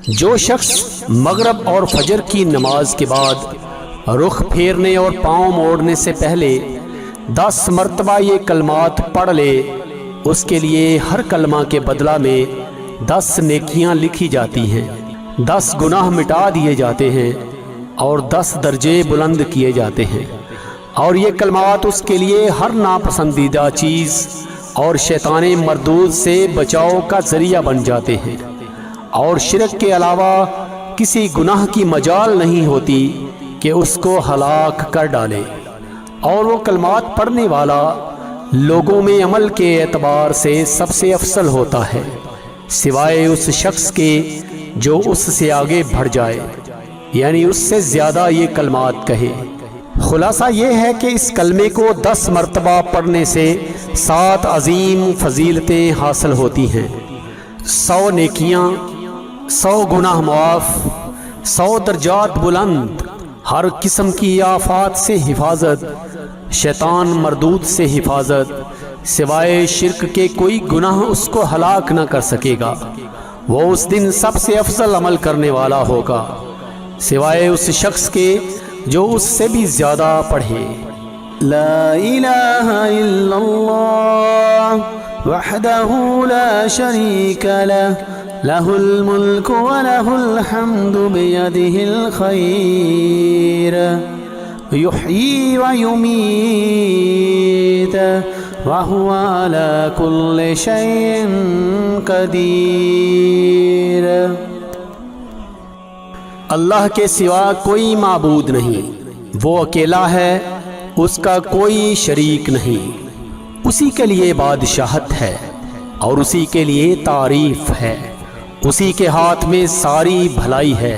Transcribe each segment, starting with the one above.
جو شخص مغرب اور فجر کی نماز کے بعد رخ پھیرنے اور پاؤں موڑنے سے پہلے 10 مرتبہ یہ کلمات پڑھ لے، اس کے لیے ہر کلمہ کے بدلہ میں 10 نیکیاں لکھی جاتی ہیں، 10 گناہ مٹا دیے جاتے ہیں اور 10 درجے بلند کیے جاتے ہیں، اور یہ کلمات اس کے لیے ہر ناپسندیدہ چیز اور شیطان مردود سے بچاؤ کا ذریعہ بن جاتے ہیں، اور شرک کے علاوہ کسی گناہ کی مجال نہیں ہوتی کہ اس کو ہلاک کر ڈالے۔ اور وہ کلمات پڑھنے والا لوگوں میں عمل کے اعتبار سے سب سے افضل ہوتا ہے، سوائے اس شخص کے جو اس سے آگے بڑھ جائے، یعنی اس سے زیادہ یہ کلمات کہے۔ خلاصہ یہ ہے کہ اس کلمے کو 10 مرتبہ پڑھنے سے 7 عظیم فضیلتیں حاصل ہوتی ہیں، 100 نیکیاں، 100 گناہ معاف، 100 درجات بلند، ہر قسم کی آفات سے حفاظت، شیطان مردود سے حفاظت، سوائے شرک کے کوئی گناہ اس کو ہلاک نہ کر سکے گا، وہ اس دن سب سے افضل عمل کرنے والا ہوگا، سوائے اس شخص کے جو اس سے بھی زیادہ پڑھے۔ لا الہ الا اللہ وحدہ لا شریک لہ لہ الملک ولہ الحمد بیدہ الخیر یحیی ویمیت وہو علی کل شیء قدیر۔ اللہ کے سوا کوئی معبود نہیں، وہ اکیلا ہے، اس کا کوئی شریک نہیں، اسی کے لیے بادشاہت ہے اور اسی کے لیے تعریف ہے، اسی کے ہاتھ میں ساری بھلائی ہے،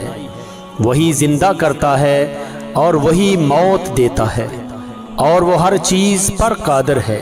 وہی زندہ کرتا ہے اور وہی موت دیتا ہے، اور وہ ہر چیز پر قادر ہے۔